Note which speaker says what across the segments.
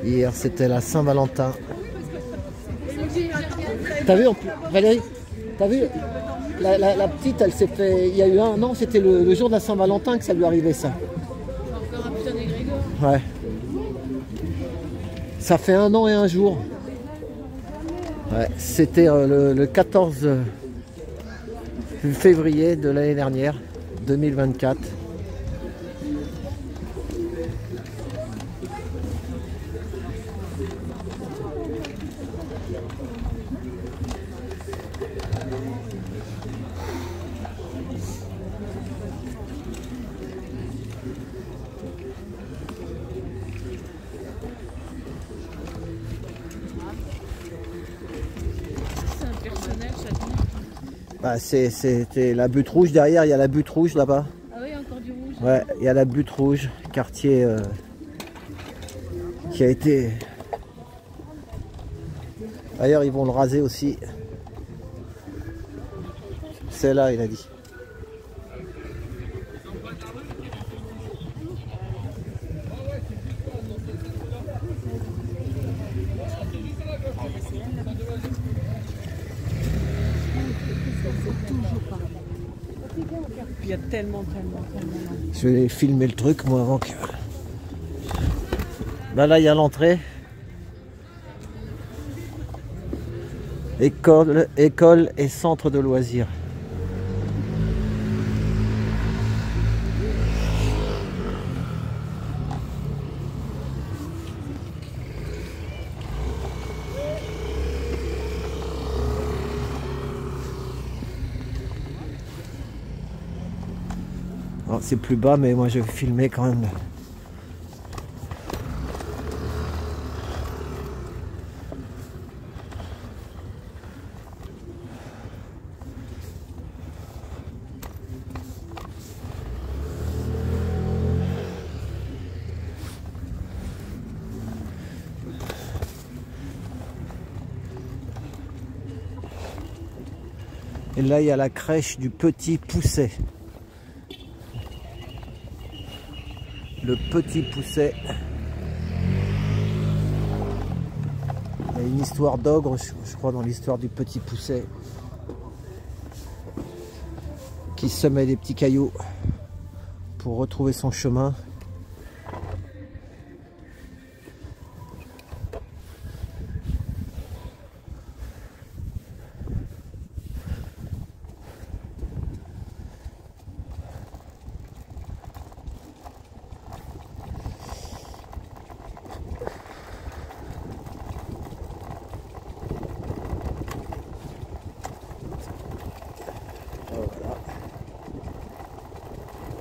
Speaker 1: Hier, c'était la Saint-Valentin. T'as vu, Valérie? T'as vu? La petite, elle s'est fait... Il y a eu un an, c'était le jour de la Saint-Valentin que ça lui arrivait, ça.
Speaker 2: Encore un putain d'égrégore.
Speaker 1: Ouais. Ça fait 1 an et 1 jour. Ouais, c'était le 14 février de l'année dernière, 2024. Bah, c'était la butte rouge derrière, il y a la butte rouge là-bas.
Speaker 2: Ah oui, encore du rouge.
Speaker 1: Ouais, il y a la butte rouge, quartier qui a été... D'ailleurs, ils vont le raser aussi. C'est là, il a dit.
Speaker 2: Il y a tellement.
Speaker 1: Je vais filmer le truc moi avant que... Bah là il y a l'entrée. École et centre de loisirs. C'est plus bas, mais moi je vais filmer quand même. Et là il y a la crèche du Petit Pousset. Le Petit Pousset. Il y a une histoire d'ogre, je crois, dans l'histoire du Petit Pousset, qui semait des petits cailloux pour retrouver son chemin.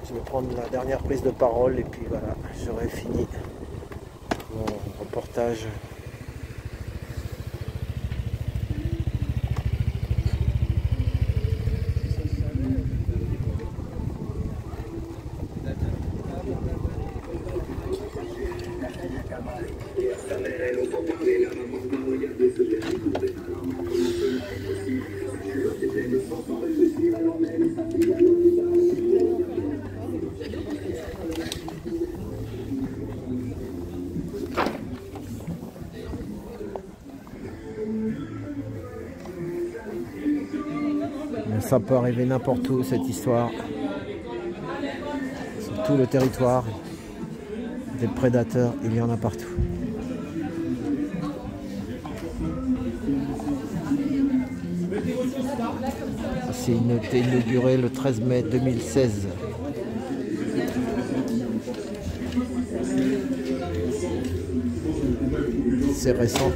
Speaker 1: Je vais prendre la dernière prise de parole et puis voilà, j'aurai fini mon reportage. Ça peut arriver n'importe où, cette histoire. Sur tout le territoire, des prédateurs, il y en a partout. C'est inauguré le 13 mai 2016. C'est récent.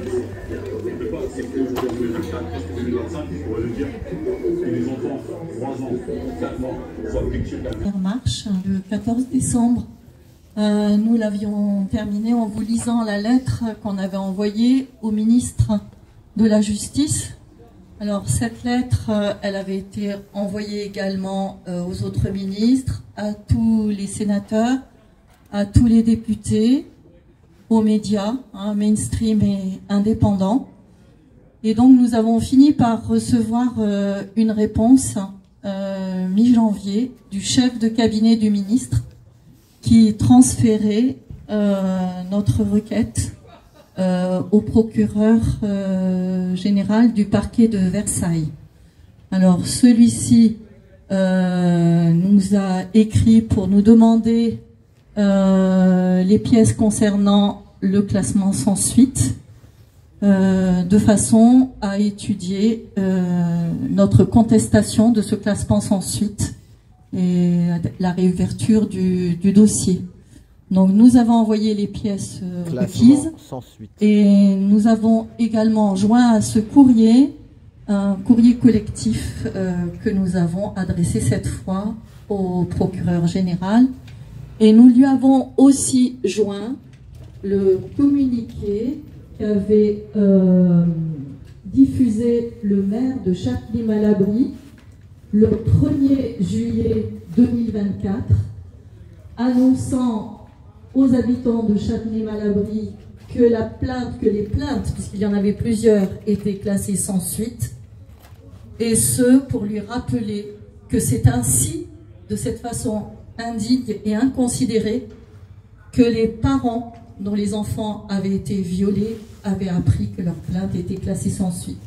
Speaker 3: Marche le 14 décembre. Nous l'avions terminé en vous lisant la lettre qu'on avait envoyée au ministre de la Justice. Alors cette lettre, elle avait été envoyée également aux autres ministres, à tous les sénateurs, à tous les députés, aux médias, mainstream et indépendants. Et donc nous avons fini par recevoir une réponse mi-janvier du chef de cabinet du ministre qui transférait notre requête au procureur général du parquet de Versailles. Alors celui-ci nous a écrit pour nous demander les pièces concernant le classement sans suite, de façon à étudier notre contestation de ce classement sans suite et la réouverture du dossier. Donc nous avons envoyé les pièces requises
Speaker 1: sans suite.
Speaker 3: Et nous avons également joint à ce courrier un courrier collectif que nous avons adressé cette fois au procureur général, et nous lui avons aussi joint le communiqué qu'avait diffusé le maire de Châtenay-Malabry le 1er juillet 2024, annonçant aux habitants de Châtenay-Malabry que les plaintes, puisqu'il y en avait plusieurs, étaient classées sans suite, et ce, pour lui rappeler que c'est ainsi, de cette façon indigne et inconsidérée, que les parents dont les enfants avaient été violés avaient appris que leur plainte était classée sans suite.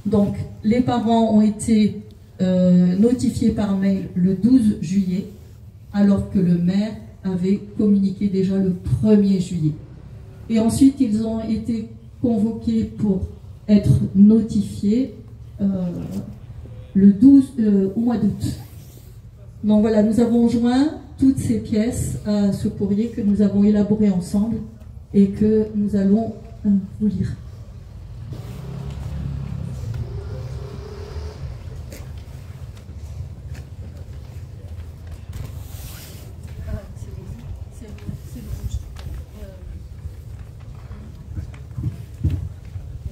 Speaker 3: Donc, les parents ont été notifiés par mail le 12 juillet, alors que le maire avait communiqué déjà le 1er juillet. Et ensuite, ils ont été convoqués pour être notifiés au mois d'août. Donc voilà, nous avons joint toutes ces pièces à ce courrier que nous avons élaboré ensemble et que nous allons vous lire.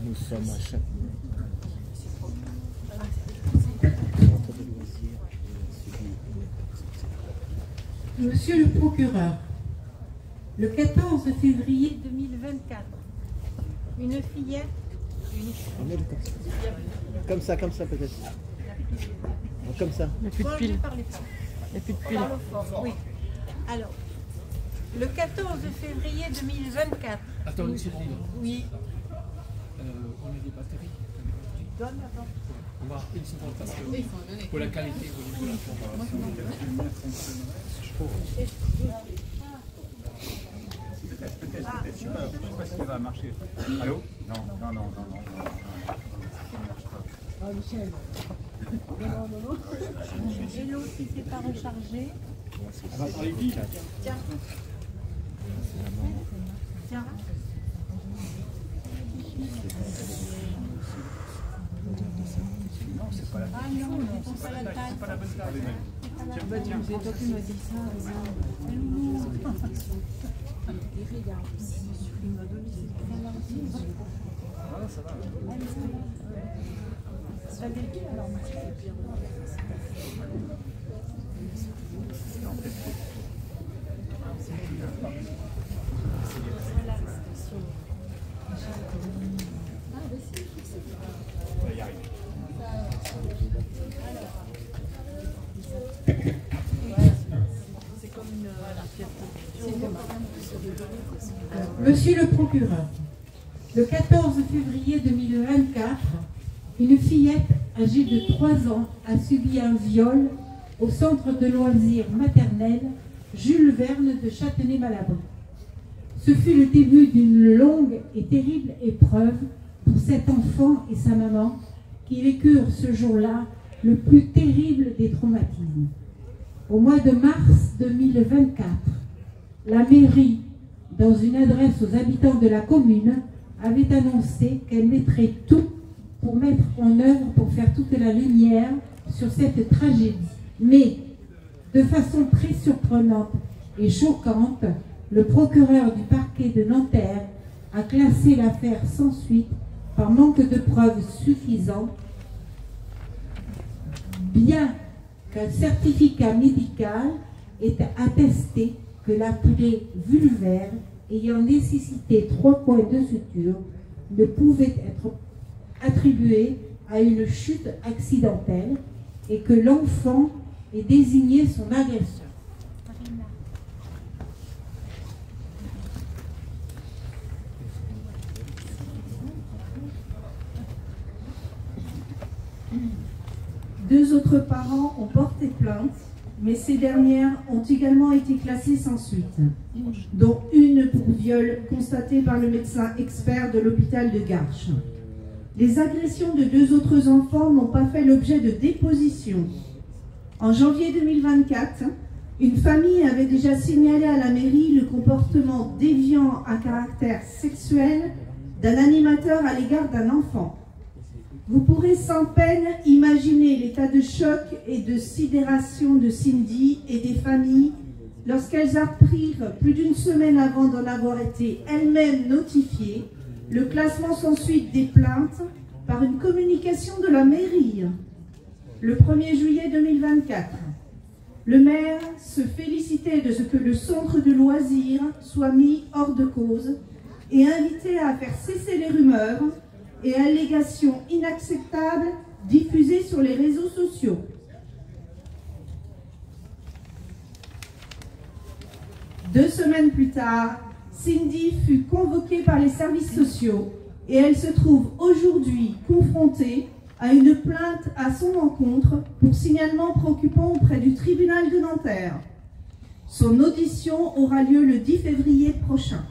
Speaker 1: Nous sommes à chaque
Speaker 4: Monsieur le procureur, le 14 février 2024, une fillette...
Speaker 1: Comme ça peut-être. Comme ça.
Speaker 5: Il n'y a plus de pile. Il n'y a plus de pile.
Speaker 4: Oui. Alors, le 14 février 2024...
Speaker 6: Attends une seconde.
Speaker 4: Oui.
Speaker 6: On a des batteries.
Speaker 4: Donne avant.
Speaker 6: On va une seconde parce que pour la qualité au niveau de la formation.
Speaker 7: Je ne sais pas si ça va marcher. Allô? Non.
Speaker 4: Oh, Michel. Non. Et l'autre qui ne s'est pas rechargé.
Speaker 7: Elle va parler vite.
Speaker 4: Tiens.
Speaker 7: Non, c'est pas la
Speaker 4: Ah non, c'est pas la taille.
Speaker 7: C'est pas la bonne taille. Tiens.
Speaker 2: C'est toi qui m'as dit ça.
Speaker 7: Ça va. On va y arriver.
Speaker 4: Monsieur le procureur, le 14 février 2024, une fillette âgée de 3 ans a subi un viol au centre de loisirs maternel Jules Verne de Châtenay-Malabry. Ce fut le début d'une longue et terrible épreuve pour cet enfant et sa maman qui vécurent ce jour-là le plus terrible des traumatismes. Au mois de mars 2024, la mairie, dans une adresse aux habitants de la commune, avait annoncé qu'elle mettrait tout pour mettre en œuvre, pour faire toute la lumière sur cette tragédie. Mais, de façon très surprenante et choquante, le procureur du parquet de Nanterre a classé l'affaire sans suite par manque de preuves suffisantes, bien qu'un certificat médical ait attesté que la plaie vulvaire ayant nécessité 3 points de suture ne pouvait être attribuée à une chute accidentelle et que l'enfant ait désigné son agresseur.
Speaker 8: 2 autres parents ont porté plainte, mais ces dernières ont également été classées sans suite, dont une pour viol constaté par le médecin expert de l'hôpital de Garches. Les agressions de 2 autres enfants n'ont pas fait l'objet de déposition. En janvier 2024, une famille avait déjà signalé à la mairie le comportement déviant à caractère sexuel d'un animateur à l'égard d'un enfant. Vous pourrez sans peine imaginer l'état de choc et de sidération de Cindy et des familles lorsqu'elles apprirent, plus d'une semaine avant d'en avoir été elles-mêmes notifiées, le classement sans suite des plaintes par une communication de la mairie. Le 1er juillet 2024, le maire se félicitait de ce que le centre de loisirs soit mis hors de cause et invitait à faire cesser les rumeurs et allégations inacceptables diffusées sur les réseaux sociaux. Deux semaines plus tard, Cindy fut convoquée par les services sociaux et elle se trouve aujourd'hui confrontée à une plainte à son encontre pour signalement préoccupant auprès du tribunal de Nanterre. Son audition aura lieu le 10 février prochain.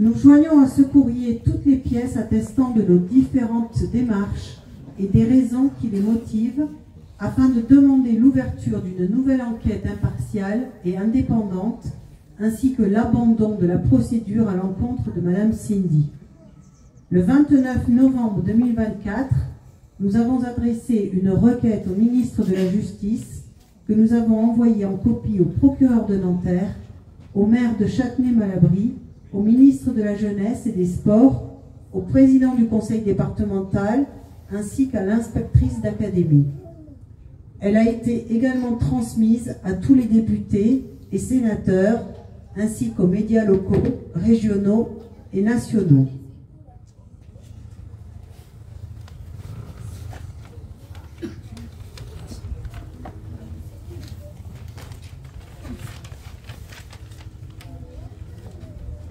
Speaker 4: Nous joignons à ce courrier toutes les pièces attestant de nos différentes démarches et des raisons qui les motivent afin de demander l'ouverture d'une nouvelle enquête impartiale et indépendante ainsi que l'abandon de la procédure à l'encontre de Madame Cindy. Le 29 novembre 2024, nous avons adressé une requête au ministre de la Justice que nous avons envoyée en copie au procureur de Nanterre, au maire de Châtenay-Malabry, au ministre de la Jeunesse et des Sports, au président du conseil départemental ainsi qu'à l'inspectrice d'académie. Elle a été également transmise à tous les députés et sénateurs ainsi qu'aux médias locaux, régionaux et nationaux.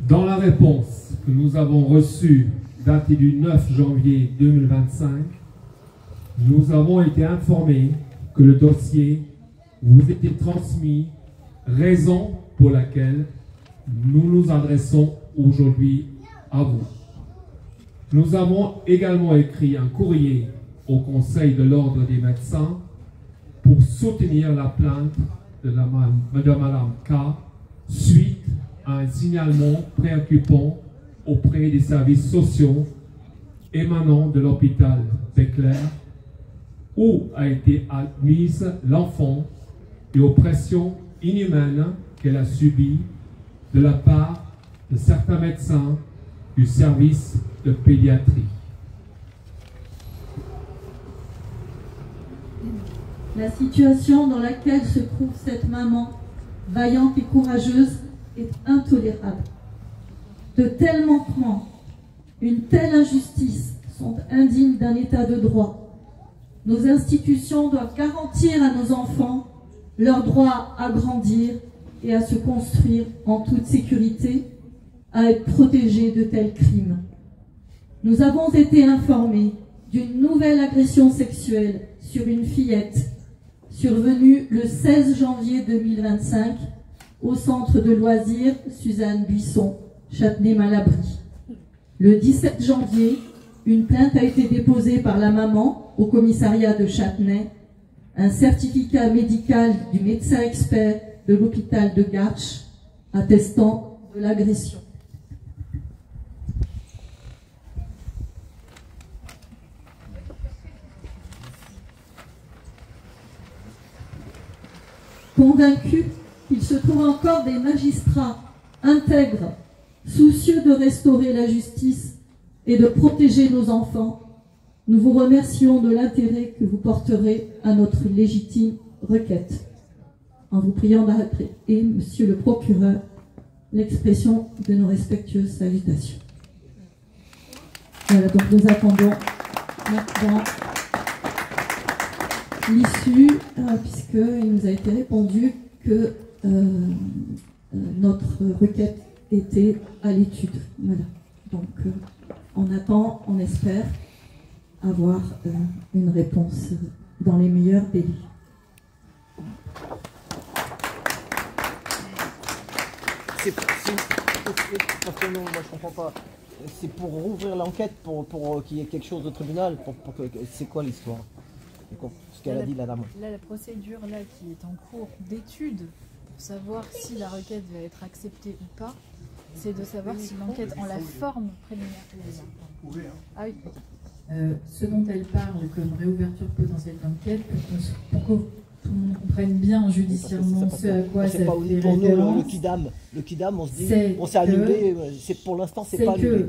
Speaker 9: Dans la réponse que nous avons reçue, datée du 9 janvier 2025, nous avons été informés que le dossier vous était transmis, raison pour laquelle nous nous adressons aujourd'hui à vous. Nous avons également écrit un courrier au Conseil de l'Ordre des médecins pour soutenir la plainte de Madame K suite à un signalement préoccupant auprès des services sociaux émanant de l'hôpital Béclair où a été admise l'enfant et aux pressions inhumaines qu'elle a subies de la part de certains médecins du service de pédiatrie.
Speaker 3: La situation dans laquelle se trouve cette maman, vaillante et courageuse, est intolérable. De tels manquements, une telle injustice sont indignes d'un état de droit. Nos institutions doivent garantir à nos enfants leur droit à grandir et à se construire en toute sécurité, à être protégés de tels crimes. Nous avons été informés d'une nouvelle agression sexuelle sur une fillette survenue le 16 janvier 2025 au centre de loisirs Suzanne Buisson, Châtenay-Malabry. Le 17 janvier, une plainte a été déposée par la maman au commissariat de Châtenay. Un certificat médical du médecin expert de l'hôpital de Garches attestant de l'agression. Convaincus qu'il se trouve encore des magistrats intègres, soucieux de restaurer la justice et de protéger nos enfants, nous vous remercions de l'intérêt que vous porterez à notre légitime requête. En vous priant d'arrêter, Monsieur le procureur, l'expression de nos respectueuses salutations. Voilà, donc nous attendons maintenant l'issue, puisqu'il nous a été répondu que notre requête était à l'étude. Voilà. Donc, on attend, on espère avoir une réponse dans les meilleurs délais.
Speaker 1: Parce que non, moi je comprends pas. C'est pour rouvrir l'enquête, pour qu'il y ait quelque chose au tribunal. C'est quoi l'histoire? Ce qu'elle a dit la dame.
Speaker 5: Là, la procédure là qui est en cours d'étude pour savoir si la requête va être acceptée ou pas, c'est de savoir si l'enquête en la forme préliminaire. Ah oui.
Speaker 10: Ce dont elle parle comme réouverture potentielle d'enquête, pour que tout le monde comprenne bien judiciairement ce à quoi ça fait référence.
Speaker 1: Le Kidam, on se dit, on s'est annulé, pour l'instant c'est pas annulé.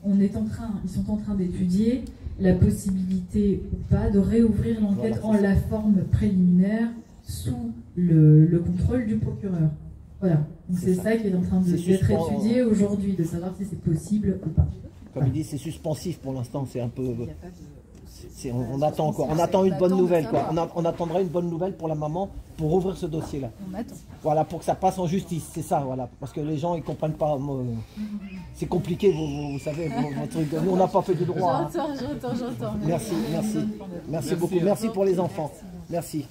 Speaker 10: Ils sont en train d'étudier la possibilité ou pas de réouvrir l'enquête en la forme préliminaire sous le contrôle du procureur. Voilà, donc c'est ça qui est en train d'être étudié aujourd'hui, de savoir si c'est possible ou pas.
Speaker 1: Comme il dit, c'est suspensif pour l'instant, c'est un peu... on attend encore, on attend une bonne nouvelle, quoi. On attendra une bonne nouvelle pour la maman pour ouvrir ce dossier-là.
Speaker 5: On attend.
Speaker 1: Voilà, pour que ça passe en justice, c'est ça, voilà. Parce que les gens, ils comprennent pas. C'est compliqué, vous savez, vos trucs. Nous, on n'a pas fait du droit.
Speaker 5: J'entends.
Speaker 1: Merci beaucoup. Merci pour les enfants. Merci.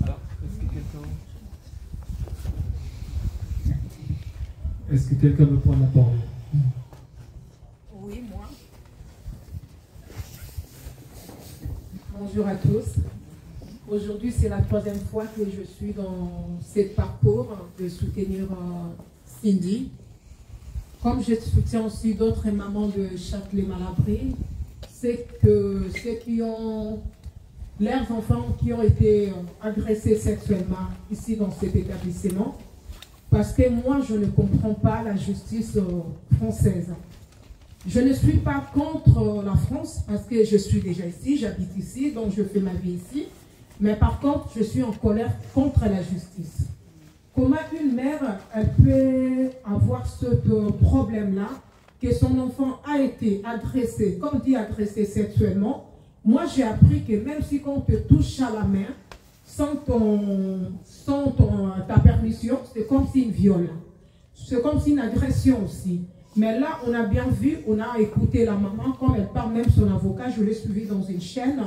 Speaker 6: Alors,
Speaker 9: est-ce que quelqu'un veut prendre la parole?
Speaker 4: Oui, moi. Bonjour à tous. Aujourd'hui, c'est la 3e fois que je suis dans ce parcours de soutenir Cindy. Comme je soutiens aussi d'autres mamans de Châtelet-Malabry, c'est que ceux qui ont leurs enfants qui ont été agressés sexuellement ici dans cet établissement, parce que moi, je ne comprends pas la justice française. Je ne suis pas contre la France, parce que je suis déjà ici, j'habite ici, donc je fais ma vie ici. Mais par contre, je suis en colère contre la justice. Comment une mère, elle peut avoir ce problème-là, que son enfant a été agressé, comme dit agressé sexuellement. Moi, j'ai appris que même si on te touche à la main, sans ta permission, c'est comme si une viol. C'est comme si une agression aussi. Mais là, on a bien vu, on a écouté la maman, comme elle parle, même son avocat, je l'ai suivi dans une chaîne,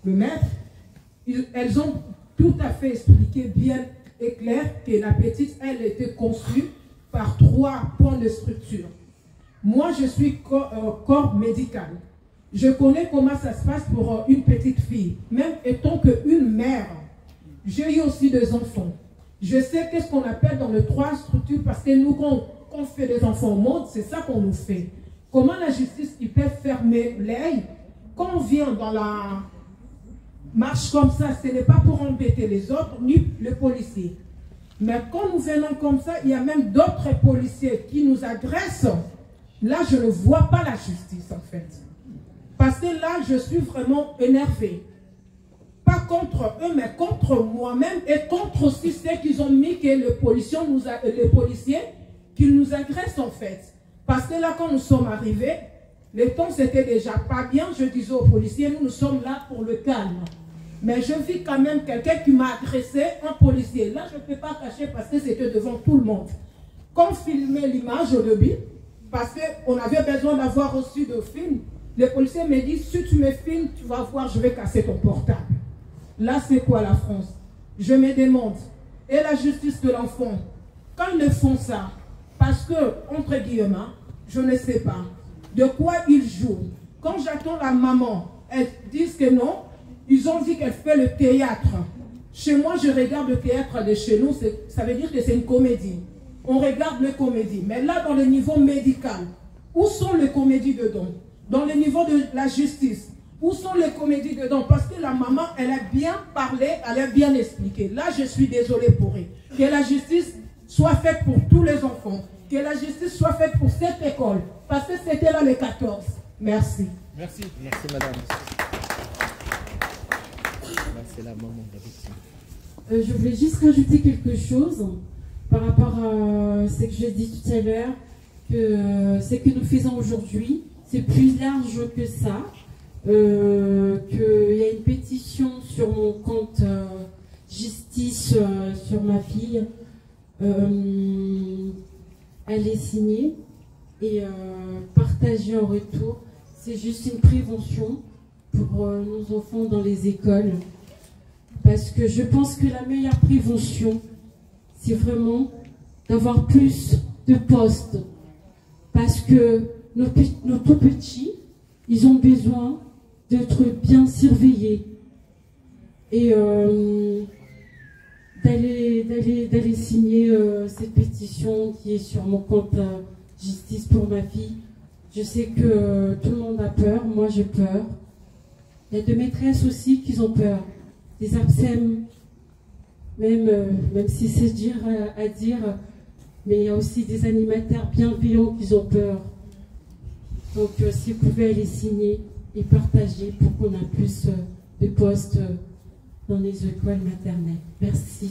Speaker 4: le maître. Elles ont tout à fait expliqué bien et clair que la petite, elle était conçue par 3 points de structure. Moi, je suis corps médical. Je connais comment ça se passe pour une petite fille. Même étant qu'une mère, j'ai eu aussi 2 enfants. Je sais qu'est-ce qu'on appelle dans les 3 structures, parce que nous, quand on fait des enfants au monde, c'est ça qu'on nous fait. Comment la justice, ils peuvent fermer l'œil quand on vient dans la marche comme ça, ce n'est pas pour embêter les autres, ni le policier. Mais quand nous venons comme ça, il y a même d'autres policiers qui nous agressent. Là, je ne vois pas la justice, en fait. Parce que là, je suis vraiment énervée. Pas contre eux, mais contre moi-même et contre aussi ceux qui ont mis que les policiers qui nous agressent, en fait. Parce que là, quand nous sommes arrivés, le temps, c'était déjà pas bien. Je disais aux policiers, nous sommes là pour le calme. Mais je vis quand même quelqu'un qui m'a agressé, un policier. Là, je ne peux pas cacher parce que c'était devant tout le monde. Quand on filmait l'image au début, parce qu'on avait besoin d'avoir reçu de film, le policier me dit, si tu me filmes, tu vas voir, je vais casser ton portable. Là, c'est quoi la France? Je me demande, et la justice de l'enfant, quand ils font ça, parce que, entre guillemets, je ne sais pas de quoi ils jouent. Quand j'attends la maman, elles disent que non, ils ont dit qu'elle fait le théâtre. Chez moi, je regarde le théâtre de chez nous, ça veut dire que c'est une comédie. On regarde les comédies. Mais là, dans le niveau médical, où sont les comédies dedans? Dans le niveau de la justice, où sont les comédies dedans? Parce que la maman, elle a bien parlé, elle a bien expliqué. Là, je suis désolée pour elle. Que la justice soit faite pour tous les enfants. Que la justice soit faite pour cette école. Parce que c'était là le 14. Merci.
Speaker 6: Merci.
Speaker 1: Merci, madame. C'est la maman de la victime.
Speaker 11: Je voulais juste rajouter quelque chose par rapport à ce que j'ai dit tout à l'heure, que ce que nous faisons aujourd'hui, c'est plus large que ça, qu'il y a une pétition sur mon compte justice sur ma fille, elle est signée, et partager en retour. C'est juste une prévention pour nos enfants dans les écoles. Parce que je pense que la meilleure prévention, c'est vraiment d'avoir plus de postes. Parce que nos tout petits, ils ont besoin d'être bien surveillés. Et d'aller signer cette pétition qui est sur mon compte Justice pour ma fille. Je sais que tout le monde a peur, moi j'ai peur. Il y a des maîtresses aussi qui ont peur, des absèmes, même si c'est dur à dire, mais il y a aussi des animateurs bienveillants qui ont peur. Donc si vous pouvez aller signer et partager pour qu'on ait plus de postes dans les écoles maternelles. Merci.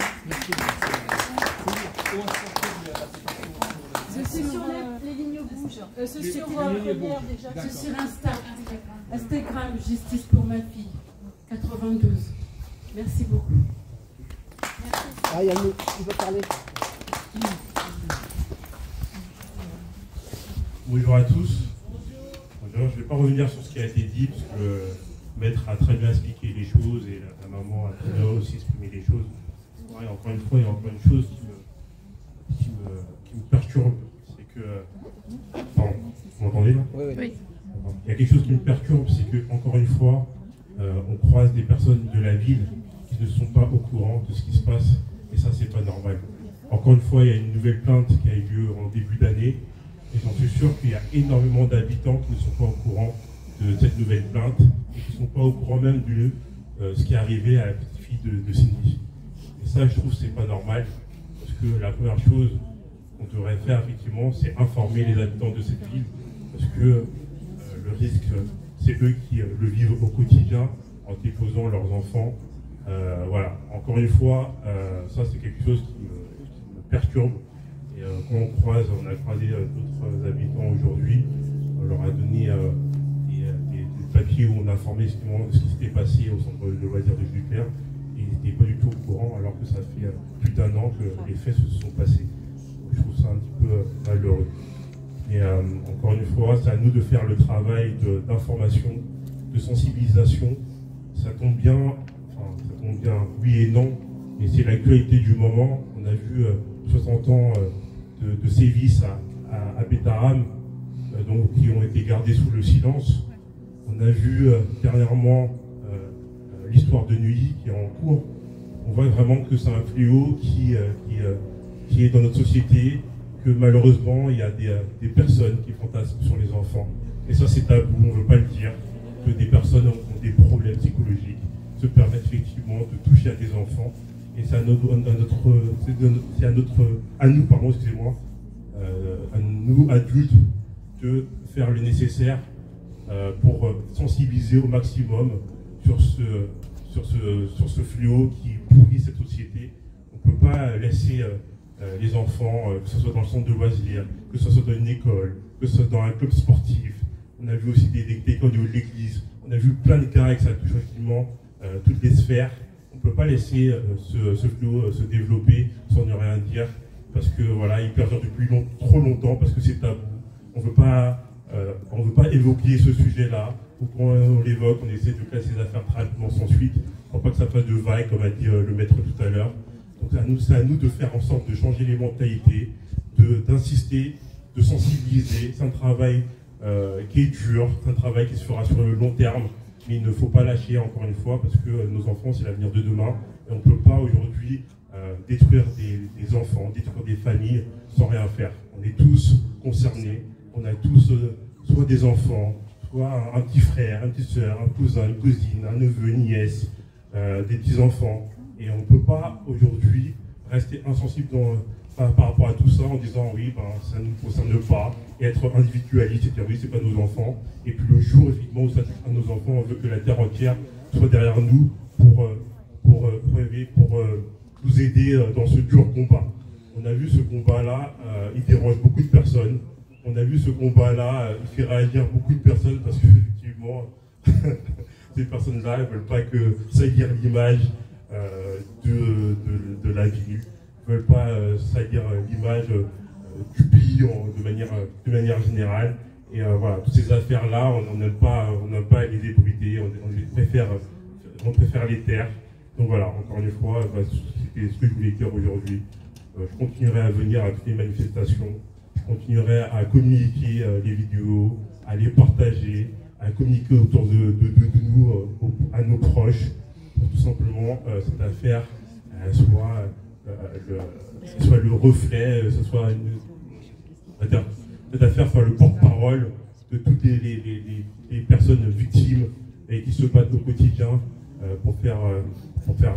Speaker 5: C'est sur les lignes rouges.
Speaker 11: C'est sur Instagram, Justice pour ma fille, 92. Merci beaucoup.
Speaker 1: Ah, il veut parler.
Speaker 12: Bonjour à tous. Je ne vais pas revenir sur ce qui a été dit, parce que le maître a très bien expliqué les choses et la maman a très bien aussi exprimé les choses. Ouais, encore une fois, il y a encore une chose qui me perturbe, c'est que... Pardon, vous m'entendez là?
Speaker 1: Oui, oui.
Speaker 12: Il y a quelque chose qui me perturbe, c'est que, encore une fois, on croise des personnes de la ville qui ne sont pas au courant de ce qui se passe, et ça, c'est pas normal. Encore une fois, il y a une nouvelle plainte qui a eu lieu en début d'année, et j'en suis sûr qu'il y a énormément d'habitants qui ne sont pas au courant de cette nouvelle plainte, et qui ne sont pas au courant même de ce qui est arrivé à la petite fille de Cindy. Et ça, je trouve que c'est pas normal, parce que la première chose qu'on devrait faire, effectivement, c'est informer les habitants de cette ville, parce que le risque, c'est eux qui le vivent au quotidien en déposant leurs enfants. Voilà, encore une fois, ça c'est quelque chose qui me perturbe. Et quand on a croisé d'autres habitants aujourd'hui, on leur a donné des papiers où on informait justement de ce qui s'était passé au centre de loisirs de Jupiter. Et ils n'étaient pas du tout au courant, alors que ça fait plus d'1 an que les faits se sont passés. Donc, je trouve ça un petit peu malheureux. Et encore une fois, c'est à nous de faire le travail d'information, de sensibilisation. Ça tombe bien, oui et non, mais c'est l'actualité du moment. On a vu 60 ans de sévices à Betaram, donc, qui ont été gardés sous le silence. On a vu dernièrement l'histoire de Neuilly qui est en cours. On voit vraiment que c'est un fléau qui est dans notre société, que malheureusement il y a des personnes qui fantasment sur les enfants. Et ça c'est tabou, on ne veut pas le dire, que des personnes ont des problèmes psychologiques, se permettent effectivement de toucher à des enfants. Et c'est à nous, adultes, de faire le nécessaire pour sensibiliser au maximum sur ce fléau qui pourrit cette société. On ne peut pas laisser les enfants, que ce soit dans le centre de loisirs, que ce soit dans une école, que ce soit dans un club sportif. On a vu aussi des cas au niveau de l'église. On a vu plein de cas et que ça touche effectivement toutes les sphères. On ne peut pas laisser ce fléau se développer sans ne rien dire, parce que voilà, il perdure depuis trop longtemps, parce que c'est tabou. On ne veut pas évoquer ce sujet-là, ou quand on l'évoque, on essaie de classer les affaires tranquillement sans suite, pour pas que ça fasse de vagues, comme a dit le maître tout à l'heure. Donc c'est à nous de faire en sorte de changer les mentalités, d'insister, de sensibiliser. C'est un travail qui est dur, c'est un travail qui se fera sur le long terme, mais il ne faut pas lâcher encore une fois, parce que nos enfants c'est l'avenir de demain, et on ne peut pas aujourd'hui détruire des enfants, détruire des familles sans rien faire. On est tous concernés, on a tous soit des enfants, soit un petit frère, une petite soeur, un cousin, une cousine, un neveu, une nièce, des petits-enfants. Et on ne peut pas aujourd'hui rester insensible par rapport à tout ça en disant oui, ça ne nous concerne pas, et être individualiste et dire oui, c'est pas nos enfants. Et puis le jour effectivement où ça touche à nos enfants, on veut que la terre entière soit derrière nous pour nous aider dans ce dur combat. On a vu ce combat-là, il dérange beaucoup de personnes. On a vu ce combat-là, il fait réagir beaucoup de personnes parce qu'effectivement, ces personnes-là, elles ne veulent pas que salir l'image de la ville, ne veulent pas salir l'image de manière générale. Et voilà, toutes ces affaires-là, on n'aime pas les ébruiter, on préfère les taire. Donc voilà, encore une fois, c'était ce que je voulais dire aujourd'hui. Je continuerai à venir à toutes les manifestations, je continuerai à communiquer les vidéos, à les partager, à communiquer autour de nous, à nos proches, pour tout simplement cette affaire soit le reflet, cette affaire soit le porte-parole de toutes les personnes victimes et qui se battent au quotidien pour faire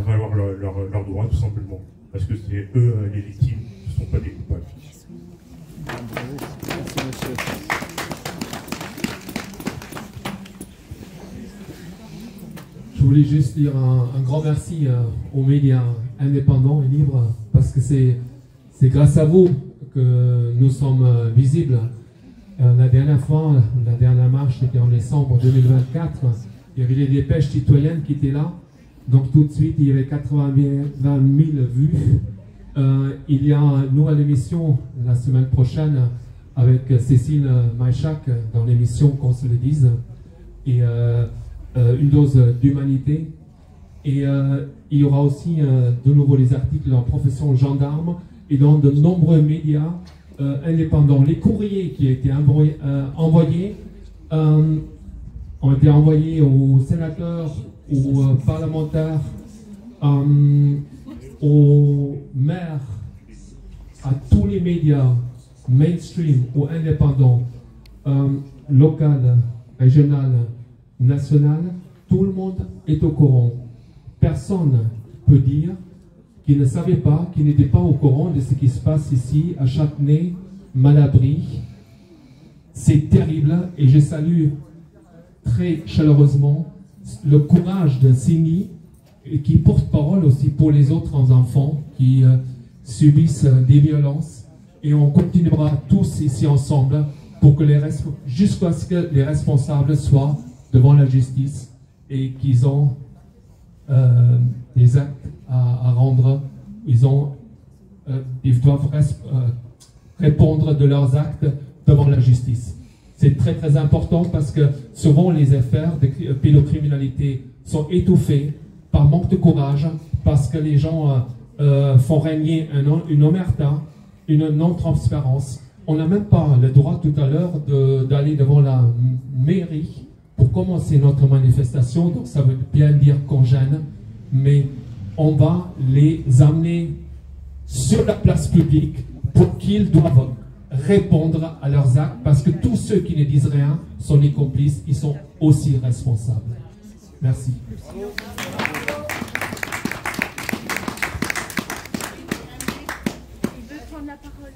Speaker 12: valoir leurs droits, tout simplement. Parce que c'est eux les victimes, ce ne sont pas des coupables.
Speaker 1: Merci, monsieur.
Speaker 9: Je voulais juste dire un grand merci aux médias indépendants et libres, parce que c'est grâce à vous que nous sommes visibles. La dernière fois, la dernière marche, c'était en décembre 2024. Il y avait les dépêches citoyennes qui étaient là. Donc tout de suite, il y avait 80 000 vues. Il y a une nouvelle émission la semaine prochaine avec Cécile Maïchak dans l'émission Qu'on se le dise. Et une dose d'humanité. Et il y aura aussi de nouveau des articles en profession gendarme et dans de nombreux médias indépendants. Les courriers qui ont été envoyés ont été envoyés aux sénateurs, aux parlementaires, aux maires, à tous les médias, mainstream ou indépendants, local, régional, national. Tout le monde est au courant. Personne ne peut dire qu'il ne savait pas, qu'il n'était pas au courant de ce qui se passe ici, à Châtenay, Malabry. C'est terrible et je salue très chaleureusement le courage de Sini, qui porte parole aussi pour les autres enfants qui subissent des violences. Et on continuera tous ici ensemble pour que jusqu'à ce que les responsables soient devant la justice et qu'ils ont des actes à rendre. Ils doivent répondre de leurs actes devant la justice. C'est très très important parce que souvent les affaires de pédocriminalité sont étouffées par manque de courage, parce que les gens font régner une omerta, une non-transparence. On n'a même pas le droit tout à l'heure d'aller devant la mairie pour commencer notre manifestation, donc ça veut bien dire qu'on gêne, mais on va les amener sur la place publique pour qu'ils doivent répondre à leurs actes, parce que tous ceux qui ne disent rien sont les complices, ils sont aussi responsables. Merci.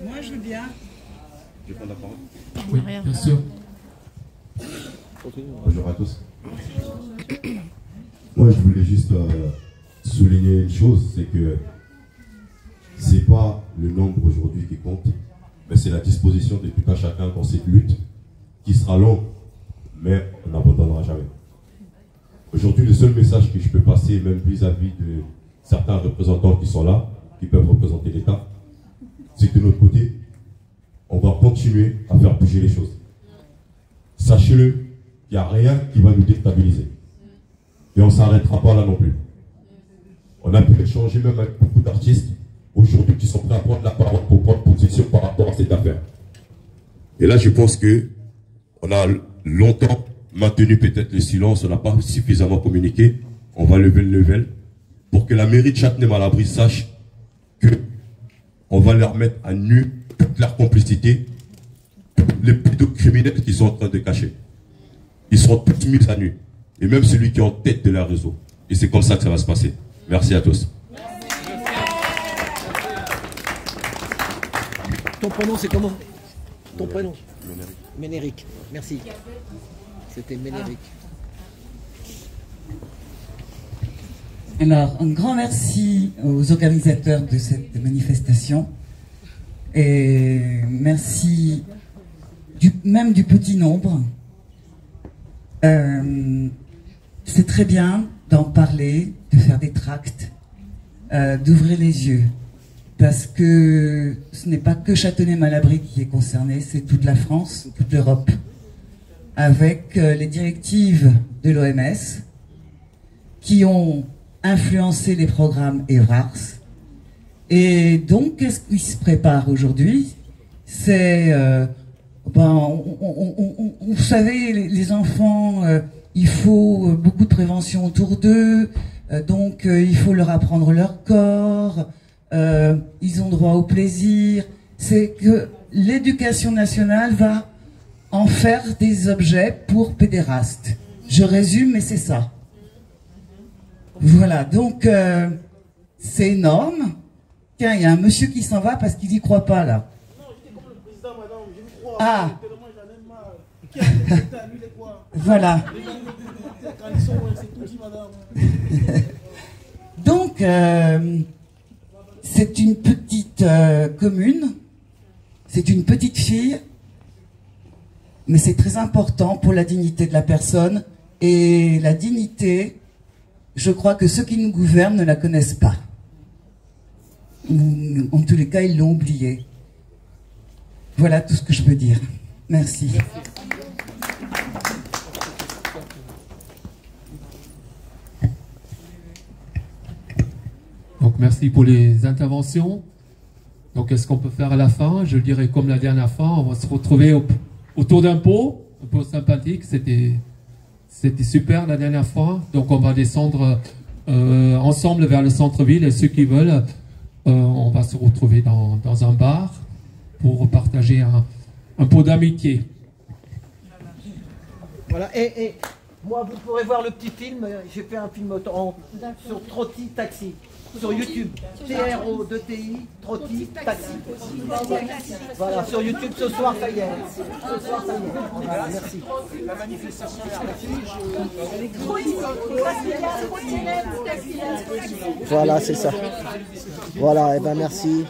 Speaker 13: Moi, je veux bien.
Speaker 14: Je vais prendre la parole.
Speaker 9: Oui, bien sûr.
Speaker 14: Bonjour à tous. Moi, je voulais juste souligner une chose, c'est que c'est pas le nombre aujourd'hui qui compte, mais c'est la disposition de tout un chacun dans cette lutte qui sera longue, mais on n'abandonnera jamais. Aujourd'hui, le seul message que je peux passer, même vis-à-vis de certains représentants qui sont là, qui peuvent représenter l'État, c'est que de notre côté, on va continuer à faire bouger les choses. Sachez-le, il n'y a rien qui va nous déstabiliser. Et on ne s'arrêtera pas là non plus. On a pu échanger même avec beaucoup d'artistes aujourd'hui qui sont prêts à prendre la parole pour prendre position par rapport à cette affaire. Et là, je pense que on a longtemps maintenu peut-être le silence, on n'a pas suffisamment communiqué. On va lever le level pour que la mairie de Châtenay-Malabry sache que on va leur mettre à nu toute leur complicité, les pédocriminels qu'ils sont en train de cacher. Ils seront tous mis à nu. Et même celui qui est en tête de leur réseau. Et c'est comme ça que ça va se passer. Merci à tous.
Speaker 1: Ton prénom, c'est comment? Ton prénom? Ménéric. Merci. C'était Ménéric.
Speaker 13: Alors, un grand merci aux organisateurs de cette manifestation. Et merci même du petit nombre. C'est très bien d'en parler, de faire des tracts, d'ouvrir les yeux. parce que ce n'est pas que Châtenay-Malabry qui est concerné, c'est toute la France, toute l'Europe, avec les directives de l'OMS qui ont influencé les programmes EVRARS. Et donc, qu'est-ce qui se prépare aujourd'hui? C'est, vous savez, les enfants, il faut beaucoup de prévention autour d'eux, donc il faut leur apprendre leur corps, ils ont droit au plaisir. C'est que l'éducation nationale va en faire des objets pour pédérastes. Je résume, mais c'est ça. Voilà, donc c'est énorme. Tiens, il y a un monsieur qui s'en va parce qu'il n'y croit pas, là. Ah. Voilà. Donc, c'est une petite commune, c'est une petite fille, mais c'est très important pour la dignité de la personne. Et la dignité, je crois que ceux qui nous gouvernent ne la connaissent pas. Ou, en tous les cas, ils l'ont oubliée. Voilà tout ce que je veux dire. Merci.
Speaker 9: Donc merci pour les interventions. Donc qu'est-ce qu'on peut faire à la fin? Je dirais comme la dernière fois, on va se retrouver autour d'un pot, un pot sympathique. C'était super la dernière fois. Donc on va descendre ensemble vers le centre-ville et ceux qui veulent, on va se retrouver dans un bar pour partager un pot d'amitié.
Speaker 1: Voilà, et moi vous pourrez voir le petit film, j'ai fait un film sur Trotti Taxi, sur YouTube, TRO2TI, Trotti Taxi. Voilà, sur YouTube ce soir, ça y est. Ce soir, ça y est. Voilà, merci.
Speaker 6: La manifestation est
Speaker 1: Voilà, c'est ça. Voilà, et ben merci.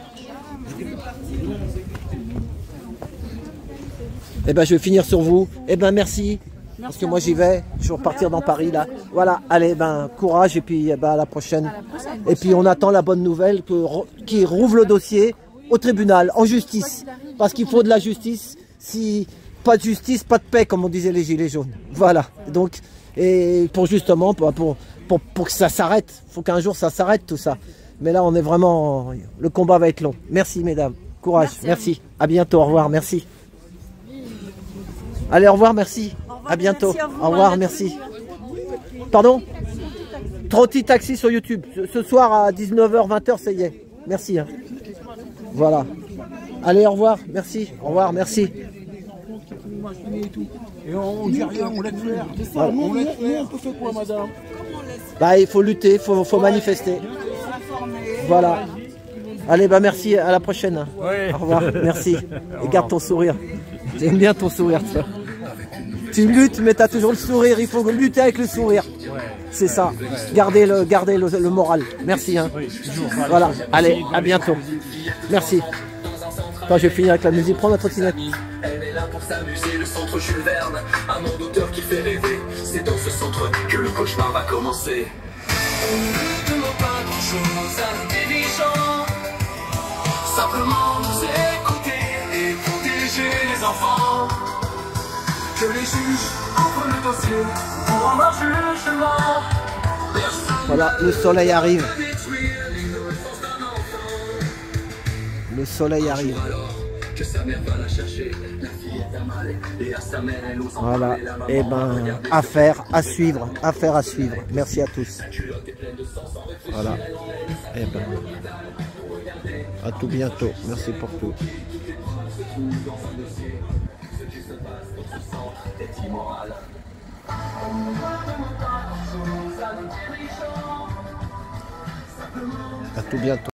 Speaker 1: Et ben je vais finir sur vous. Et ben merci. Parce que moi j'y vais, je vais repartir dans Paris là. Voilà, allez, ben courage et puis ben, à la prochaine. Et puis on attend la bonne nouvelle qui rouvre le dossier au tribunal, en justice. Parce qu'il faut de la justice. Si pas de justice, pas de paix, comme on disait les Gilets jaunes. Voilà. Donc, et pour justement, pour que ça s'arrête, il faut qu'un jour ça s'arrête tout ça. Mais là on est vraiment, le combat va être long. Merci mesdames, courage, merci. À bientôt, au revoir, merci. Allez, au revoir, merci. À bientôt. Au revoir, merci. Pardon? Trotti Taxi sur YouTube. Ce soir à 19h, 20h, ça y est. Merci. Hein. Voilà. Allez, au revoir, merci. Au revoir, merci.
Speaker 6: Et on dit rien, on laisse faire.
Speaker 1: Voilà.
Speaker 6: Nous, on peut faire quoi, madame?
Speaker 1: Bah, il faut lutter, il faut manifester. Voilà. Allez, bah merci, à la prochaine.
Speaker 7: Ouais.
Speaker 1: Au revoir, merci. Et garde ton sourire. J'aime bien ton sourire, tu vois. Tu luttes, mais tu as toujours le sourire. Il faut lutter avec le sourire. C'est ça. Gardez le moral. Merci. Hein. Voilà. Allez, à bientôt. Merci. Attends, je vais finir avec la musique. Prends ma trottinette.
Speaker 15: Elle est là pour s'amuser, le centre Jules Verne. Un monde d'auteur qui fait rêver. C'est dans ce centre que le cauchemar va commencer. Ne demande pas grand-chose à nos dirigeants. Simplement nous écouter et protéger les enfants. Que les juges ouvrent le dossier pour rendre un jugement.
Speaker 1: Voilà, le soleil arrive. Le soleil arrive. Voilà, et ben, affaire à suivre, affaire à suivre. Merci à tous. Voilà, et ben, à tout bientôt. Merci pour tout. À tout bientôt.